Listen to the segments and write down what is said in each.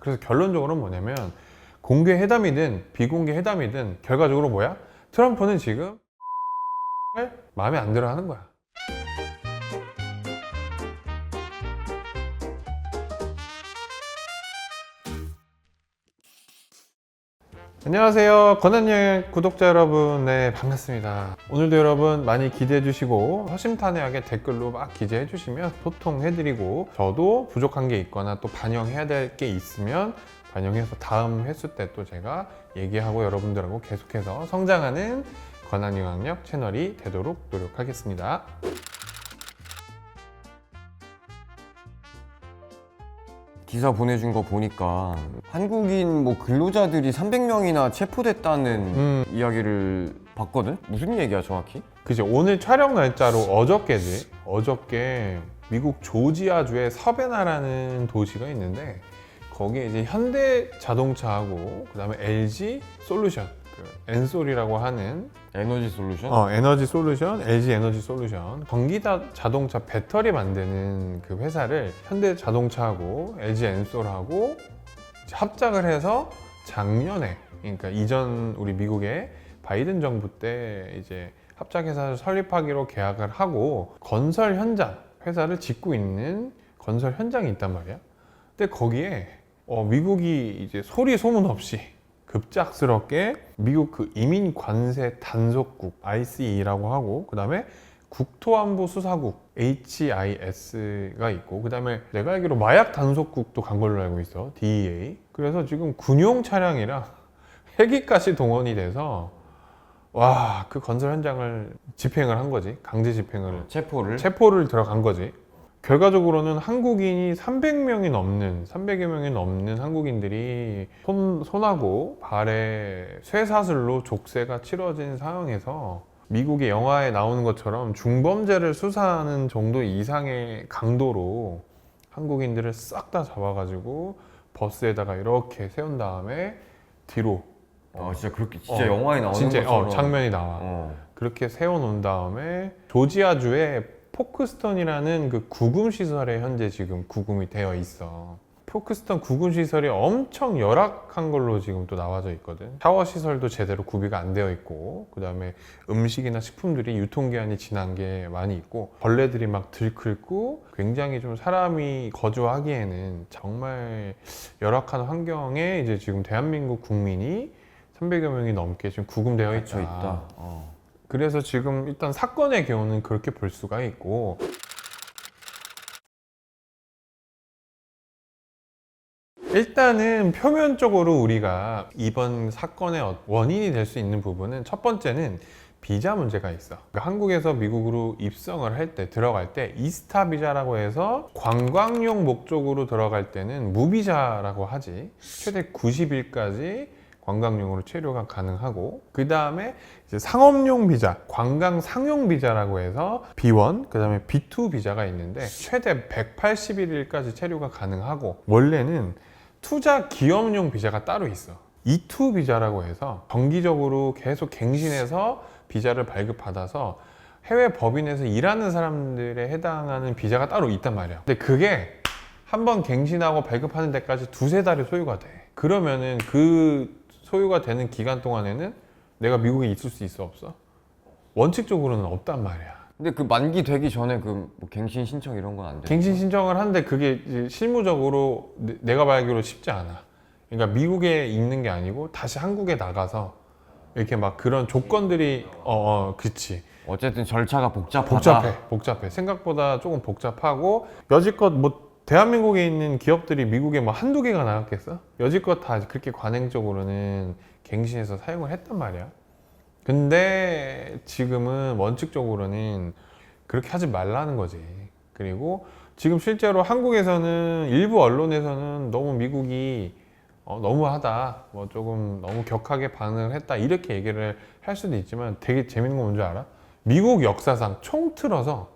그래서 결론적으로는 뭐냐면 공개 회담이든 비공개 회담이든 결과적으로 뭐야? 트럼프는 지금 마음에 안 들어 하는 거야. 안녕하세요. 권한여행 구독자 여러분, 네, 반갑습니다. 오늘도 여러분 많이 기대해 주시고 허심탄회하게 댓글로 막 기재해 주시면 소통해 드리고, 저도 부족한 게 있거나 또 반영해야 될 게 있으면 반영해서 다음 횟수 때 또 제가 얘기하고 여러분들하고 계속해서 성장하는 권한영향력 채널이 되도록 노력하겠습니다. 기사 보내준 거 보니까 한국인 뭐 근로자들이 300명이나 체포됐다는 이야기를 봤거든? 무슨 얘기야 정확히? 그치, 오늘 촬영 날짜로 어저께지. 어저께 미국 조지아주의 서베나라는 도시가 있는데, 거기에 이제 현대 자동차하고 그 다음에 LG 솔루션, 그 엔솔이라고 하는 에너지 솔루션? 에너지 솔루션, LG 에너지 솔루션, 전기 자동차 배터리 만드는 그 회사를 현대 자동차하고 LG 엔솔하고 이제 합작을 해서 작년에, 그러니까 이전 우리 미국의 바이든 정부 때 이제 합작회사를 설립하기로 계약을 하고 건설 현장, 회사를 짓고 있는 건설 현장이 있단 말이야. 근데 거기에 미국이 이제 소리 소문 없이 급작스럽게 미국 그 이민 관세 단속국 ICE라고 하고, 그 다음에 국토안보 수사국 HIS가 있고, 그 다음에 내가 알기로 마약 단속국도 간 걸로 알고 있어, DEA. 그래서 지금 군용 차량이랑 헬기까지 동원이 돼서 와, 그 건설 현장을 집행을 한 거지. 강제 집행을, 체포를 들어간 거지. 결과적으로는 한국인이 300여 명이 넘는 한국인들이 손하고 발에 쇠사슬로 족쇄가 치러진 상황에서 미국의 영화에 나오는 것처럼 중범죄를 수사하는 정도 이상의 강도로 한국인들을 싹 다 잡아가지고 버스에다가 이렇게 세운 다음에 뒤로 진짜 그렇게 진짜 영화에 나오는 진짜, 것처럼 장면이 나와. 그렇게 세워놓은 다음에 조지아주의 포크스턴이라는 그 구금 시설에 현재 지금 구금이 되어 있어. 포크스턴 구금 시설이 엄청 열악한 걸로 지금 또 나와져 있거든. 샤워 시설도 제대로 구비가 안 되어 있고, 그 다음에 음식이나 식품들이 유통기한이 지난 게 많이 있고, 벌레들이 막 들끓고, 굉장히 좀 사람이 거주하기에는 정말 열악한 환경에 이제 지금 대한민국 국민이 300여 명이 넘게 지금 구금되어 있다. 그래서 지금 일단 사건의 경우는 그렇게 볼 수가 있고, 일단은 표면적으로 우리가 이번 사건의 원인이 될 수 있는 부분은, 첫 번째는 비자 문제가 있어. 그러니까 한국에서 미국으로 입성을 할 때, 들어갈 때 이스타 비자라고 해서 관광용 목적으로 들어갈 때는 무비자라고 하지. 최대 90일까지 관광용으로 체류가 가능하고, 그 다음에 이제 상업용 비자, 관광 상용 비자라고 해서 B1, 그 다음에 B2 비자가 있는데 최대 181일까지 체류가 가능하고, 원래는 투자 기업용 비자가 따로 있어. E2 비자라고 해서 정기적으로 계속 갱신해서 비자를 발급받아서 해외 법인에서 일하는 사람들에 해당하는 비자가 따로 있단 말이야. 근데 그게 한번 갱신하고 발급하는 데까지 두세 달이 소요가 돼. 그러면은 그 소요가 되는 기간 동안에는 내가 미국에 있을 수 있어, 없어? 원칙적으로는 없단 말이야. 근데 그 만기 되기 전에 그 뭐 갱신 신청 이런 건 안 돼? 갱신 신청을 하는데 그게 이제 실무적으로 내가 알기로 쉽지 않아. 그러니까 미국에 있는 게 아니고 다시 한국에 나가서 이렇게 막 그런 조건들이 그치. 어쨌든 절차가 복잡하다. 복잡해. 생각보다 조금 복잡하고, 여지껏 뭐 대한민국에 있는 기업들이 미국에 뭐 한두 개가 나갔겠어? 여지껏 다 그렇게 관행적으로는 갱신해서 사용을 했단 말이야. 근데 지금은 원칙적으로는 그렇게 하지 말라는 거지. 그리고 지금 실제로 한국에서는 일부 언론에서는 너무 미국이 너무하다, 뭐 조금 너무 격하게 반응을 했다, 이렇게 얘기를 할 수도 있지만, 되게 재밌는 건 뭔지 알아? 미국 역사상 통틀어서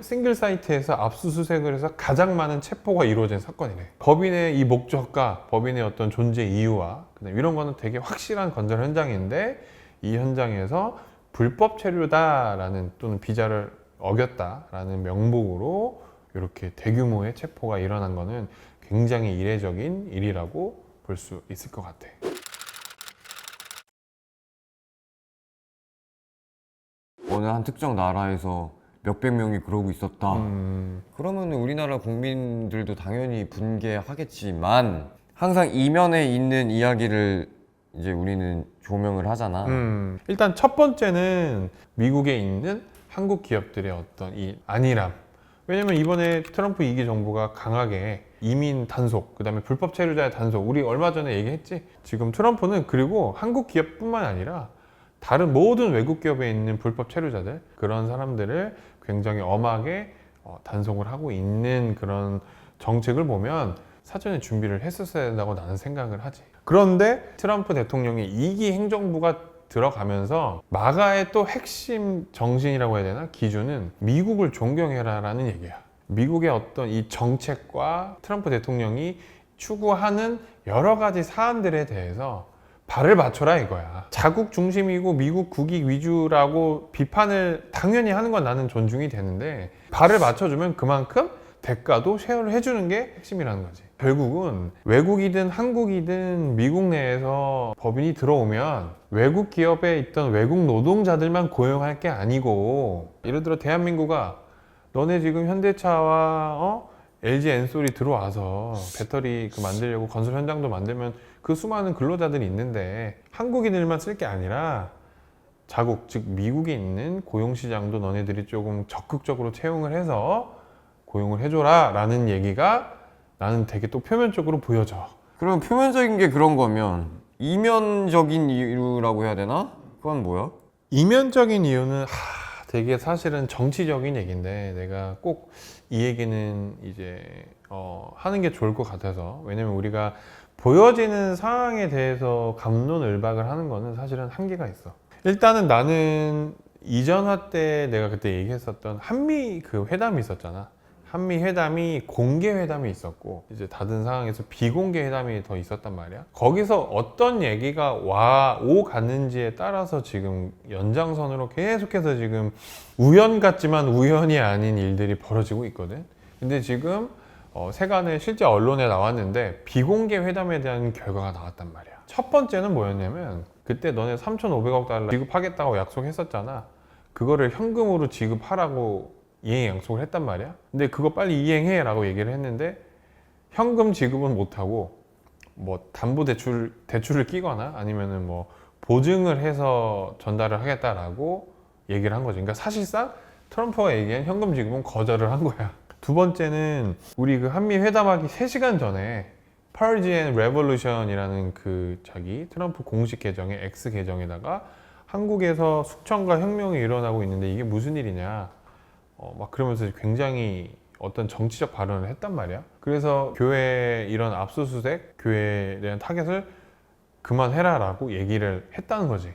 싱글 사이트에서 압수수색을 해서 가장 많은 체포가 이루어진 사건이래. 법인의 이 목적과 법인의 어떤 존재 이유와 이런 거는 되게 확실한 건설 현장인데, 이 현장에서 불법 체류다라는, 또는 비자를 어겼다라는 명목으로 이렇게 대규모의 체포가 일어난 거는 굉장히 이례적인 일이라고 볼 수 있을 것 같아. 어느 한 특정 나라에서 몇백 명이 그러고 있었다. 그러면 우리나라 국민들도 당연히 분개하겠지만 항상 이면에 있는 이야기를 이제 우리는 조명을 하잖아. 일단 첫 번째는 미국에 있는 한국 기업들의 어떤 이 안일함. 왜냐면 이번에 트럼프 2기 정부가 강하게 이민 단속, 그 다음에 불법 체류자의 단속, 우리 얼마 전에 얘기했지? 지금 트럼프는 그리고 한국 기업뿐만 아니라 다른 모든 외국 기업에 있는 불법 체류자들, 그런 사람들을 굉장히 엄하게 단속을 하고 있는 그런 정책을 보면 사전에 준비를 했었어야 된다고 나는 생각을 하지. 그런데 트럼프 대통령이 2기 행정부가 들어가면서 마가의 또 핵심 정신이라고 해야 되나? 기준은 미국을 존경해라라는 얘기야. 미국의 어떤 이 정책과 트럼프 대통령이 추구하는 여러 가지 사안들에 대해서 발을 맞춰라 이거야. 자국 중심이고 미국 국익 위주라고 비판을 당연히 하는 건 나는 존중이 되는데 발을 맞춰주면 그만큼 대가도 쉐어를 해주는 게 핵심이라는 거지. 결국은 외국이든 한국이든 미국 내에서 법인이 들어오면 외국 기업에 있던 외국 노동자들만 고용할 게 아니고, 예를 들어 대한민국아, 너네 지금 현대차와 LG 엔솔이 들어와서 배터리 만들려고 건설 현장도 만들면 그 수많은 근로자들이 있는데 한국인들만 쓸 게 아니라 자국, 즉 미국에 있는 고용시장도 너네들이 조금 적극적으로 채용을 해서 고용을 해줘라 라는 얘기가 나는 되게 또 표면적으로 보여져. 그럼 표면적인 게 그런 거면 이면적인 이유라고 해야 되나? 그건 뭐야? 이면적인 이유는 되게 사실은 정치적인 얘기인데 내가 꼭 이 얘기는 이제 하는 게 좋을 것 같아서. 왜냐면 우리가 보여지는 상황에 대해서 갑론을박을 하는 거는 사실은 한계가 있어. 일단은 나는 이전화 때 내가 그때 얘기했었던 한미 그 회담이 있었잖아. 한미 회담이 공개 회담이 있었고 이제 닫은 상황에서 비공개 회담이 더 있었단 말이야. 거기서 어떤 얘기가 오갔는지에 따라서 지금 연장선으로 계속해서 지금 우연 같지만 우연이 아닌 일들이 벌어지고 있거든. 근데 지금 세간에 실제 언론에 나왔는데 비공개 회담에 대한 결과가 나왔단 말이야. 첫 번째는 뭐였냐면 그때 너네 3,500억 달러 지급하겠다고 약속했었잖아. 그거를 현금으로 지급하라고 이행 약속을 했단 말이야. 근데 그거 빨리 이행해 라고 얘기를 했는데 현금 지급은 못하고 뭐 대출을 끼거나 아니면은 뭐 보증을 해서 전달을 하겠다라고 얘기를 한 거지. 그러니까 사실상 트럼프가 얘기한 현금 지급은 거절을 한 거야. 두 번째는 우리 그 한미 회담하기 3시간 전에 Purge and Revolution이라는 그 자기 트럼프 공식 계정에 X 계정에다가 한국에서 숙청과 혁명이 일어나고 있는데 이게 무슨 일이냐 막 그러면서 굉장히 어떤 정치적 발언을 했단 말이야. 그래서 교회 이런 압수수색, 교회에 대한 타겟을 그만해라 라고 얘기를 했다는 거지.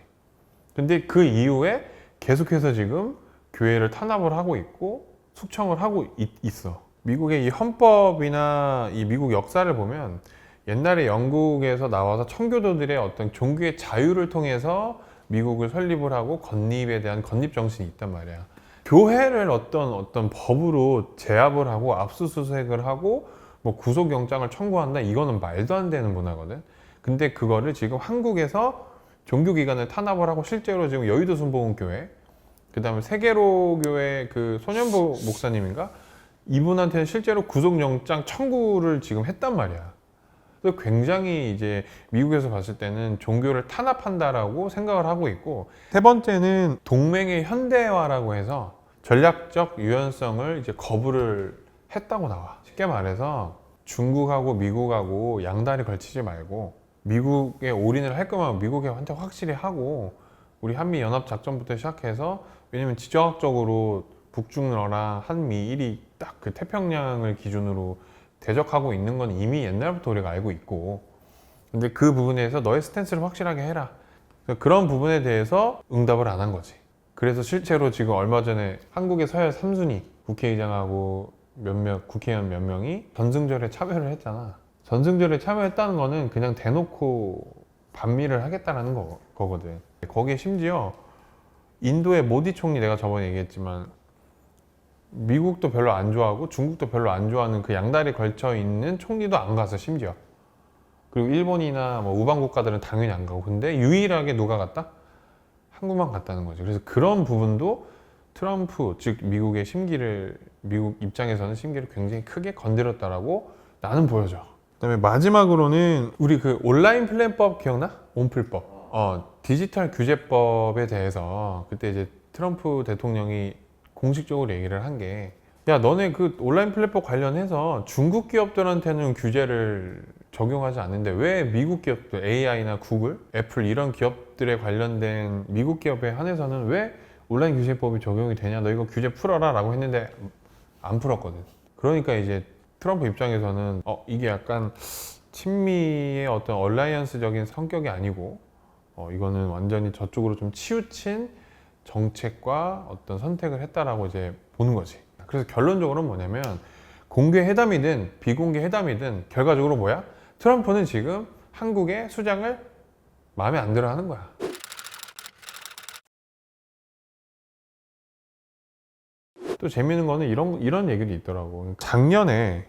근데 그 이후에 계속해서 지금 교회를 탄압을 하고 있고 숙청을 하고 있어. 미국의 이 헌법이나 이 미국 역사를 보면 옛날에 영국에서 나와서 청교도들의 어떤 종교의 자유를 통해서 미국을 설립을 하고 건립에 대한 건립 정신이 있단 말이야. 교회를 어떤 법으로 제압을 하고 압수수색을 하고 뭐 구속영장을 청구한다, 이거는 말도 안 되는 문화거든. 근데 그거를 지금 한국에서 종교기관을 탄압을 하고 실제로 지금 여의도 순복음교회, 그 다음에 세계로교회 그 손현보 목사님인가? 이분한테는 실제로 구속영장 청구를 지금 했단 말이야. 그래서 굉장히 이제 미국에서 봤을 때는 종교를 탄압한다라고 생각을 하고 있고, 세 번째는 동맹의 현대화라고 해서 전략적 유연성을 이제 거부를 했다고 나와. 쉽게 말해서 중국하고 미국하고 양다리 걸치지 말고 미국에 올인을 할 거면 미국에 한테 확실히 하고, 우리 한미 연합 작전부터 시작해서, 왜냐면 지정학적으로 북중러랑 한미일이 딱 그 태평양을 기준으로 대적하고 있는 건 이미 옛날부터 우리가 알고 있고, 근데 그 부분에서 너의 스탠스를 확실하게 해라. 그런 부분에 대해서 응답을 안 한 거지. 그래서 실제로 지금 얼마 전에 한국의 서열 3순위 국회의장하고 국회의원 몇 명이 전승절에 참여를 했잖아. 전승절에 참여했다는 거는 그냥 대놓고 반미를 하겠다라는 거거든. 거기에 심지어 인도의 모디 총리, 내가 저번에 얘기했지만 미국도 별로 안 좋아하고 중국도 별로 안 좋아하는 그 양다리 걸쳐 있는 총리도 안 가서 심지어. 그리고 일본이나 뭐 우방 국가들은 당연히 안 가고. 근데 유일하게 누가 갔다? 한국만 갔다는 거죠. 그래서 그런 부분도 트럼프, 즉 미국 입장에서는 심기를 굉장히 크게 건드렸다라고 나는 보여져. 그다음에 마지막으로는 우리 그 온라인 플랜법 기억나? 온플법. 디지털 규제법에 대해서 그때 이제 트럼프 대통령이 공식적으로 얘기를 한 게, 야, 너네 그 온라인 플랫폼 관련해서 중국 기업들한테는 규제를 적용하지 않는데 왜 미국 기업들, AI나 구글, 애플 이런 기업들에 관련된 미국 기업에 한해서는 왜 온라인 규제법이 적용이 되냐? 너 이거 규제 풀어라 라고 했는데 안 풀었거든. 그러니까 이제 트럼프 입장에서는 이게 약간 친미의 어떤 얼라이언스적인 성격이 아니고 이거는 완전히 저쪽으로 좀 치우친 정책과 어떤 선택을 했다라고 이제 보는 거지. 그래서 결론적으로는 뭐냐면 공개 회담이든 비공개 회담이든 결과적으로 뭐야? 트럼프는 지금 한국의 수장을 마음에 안 들어 하는 거야. 또 재밌는 거는 이런 얘기도 있더라고. 작년에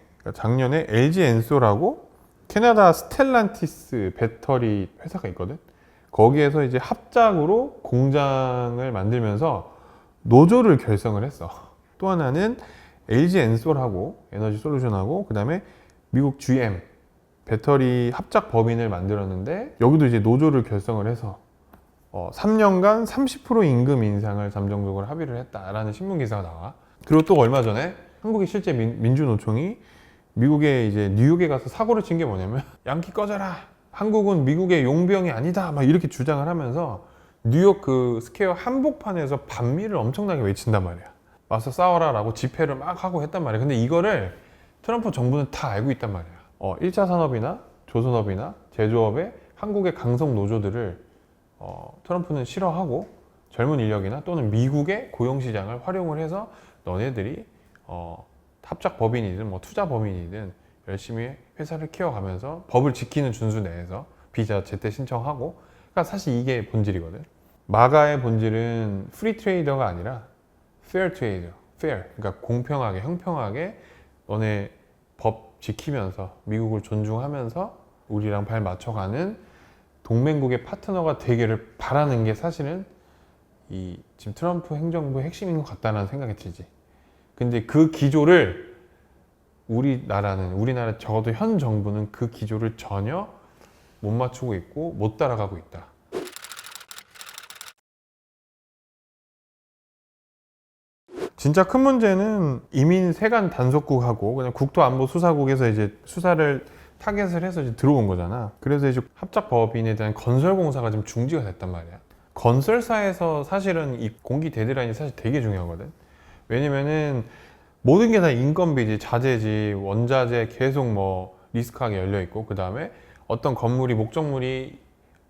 LG 엔솔하고 캐나다 스텔란티스 배터리 회사가 있거든. 거기에서 이제 합작으로 공장을 만들면서 노조를 결성을 했어. 또 하나는 LG 엔솔하고 에너지 솔루션하고 그다음에 미국 GM 배터리 합작 법인을 만들었는데 여기도 이제 노조를 결성을 해서 3년간 30% 임금 인상을 잠정적으로 합의를 했다라는 신문 기사가 나와. 그리고 또 얼마 전에 한국의 실제 민주노총이 미국의 이제 뉴욕에 가서 사고를 친 게 뭐냐면 양키 꺼져라. 한국은 미국의 용병이 아니다. 막 이렇게 주장을 하면서 뉴욕 그 스퀘어 한복판에서 반미를 엄청나게 외친단 말이야. 와서 싸워라라고 집회를 막 하고 했단 말이야. 근데 이거를 트럼프 정부는 다 알고 있단 말이야. 1차 산업이나 조선업이나 제조업의 한국의 강성 노조들을 트럼프는 싫어하고 젊은 인력이나 또는 미국의 고용시장을 활용을 해서 너네들이 합작 법인이든 뭐 투자 법인이든 열심히 회사를 키워가면서 법을 지키는 준수 내에서 비자 제때 신청하고. 그러니까 사실 이게 본질이거든. 마가의 본질은 프리 트레이더가 아니라 페어 트레이더, 페어. 그러니까 공평하게, 형평하게 너네 법 지키면서 미국을 존중하면서 우리랑 발 맞춰가는 동맹국의 파트너가 되기를 바라는 게 사실은 이 지금 트럼프 행정부의 핵심인 것 같다는 생각이 들지. 근데 그 기조를 우리나라 적어도 현 정부는 그 기조를 전혀 못 맞추고 있고 못 따라가고 있다. 진짜 큰 문제는 이민 세관 단속국하고 그냥 국토안보수사국에서 이제 수사를 타겟을 해서 이제 들어온 거잖아. 그래서 이제 합작법인에 대한 건설공사가 지금 중지가 됐단 말이야. 건설사에서 사실은 이 공기 데드라인이 사실 되게 중요하거든. 왜냐면은 모든 게 다 인건비지, 자재지, 원자재 계속 뭐 리스크하게 열려 있고, 그 다음에 어떤 건물이 목적물이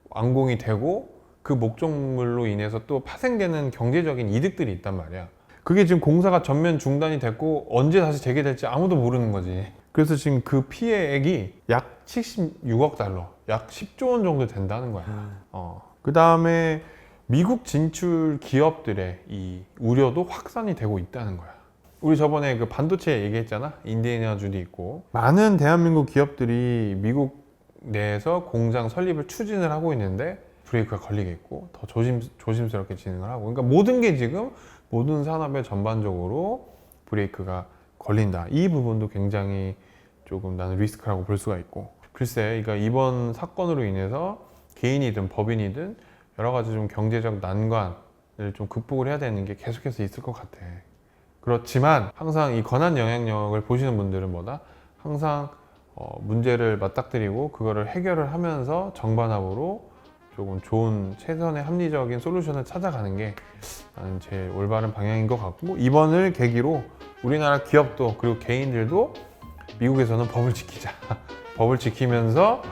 완공이 되고 그 목적물로 인해서 또 파생되는 경제적인 이득들이 있단 말이야. 그게 지금 공사가 전면 중단이 됐고 언제 다시 재개될지 아무도 모르는 거지. 그래서 지금 그 피해액이 약 76억 달러, 약 10조 원 정도 된다는 거야. 그 다음에 미국 진출 기업들의 이 우려도 확산이 되고 있다는 거야. 우리 저번에 그 반도체 얘기했잖아. 인디애나주도 있고 많은 대한민국 기업들이 미국 내에서 공장 설립을 추진을 하고 있는데 브레이크가 걸리겠고 더 조심스럽게 진행을 하고, 그러니까 모든 게 지금 모든 산업에 전반적으로 브레이크가 걸린다. 이 부분도 굉장히 조금 나는 리스크라고 볼 수가 있고, 글쎄, 그러니까 이번 사건으로 인해서 개인이든 법인이든 여러 가지 좀 경제적 난관을 좀 극복을 해야 되는 게 계속해서 있을 것 같아. 그렇지만 항상 이 권한 영향력을 보시는 분들은 뭐다? 항상 문제를 맞닥뜨리고 그거를 해결을 하면서 정반합으로 조금 좋은 최선의 합리적인 솔루션을 찾아가는 게 나는 제일 올바른 방향인 것 같고, 이번을 계기로 우리나라 기업도 그리고 개인들도 미국에서는 법을 지키자. 법을 지키면서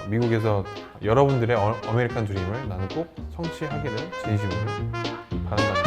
미국에서 여러분들의 아메리칸 드림을 나는 꼭 성취하기를 진심으로 바란다.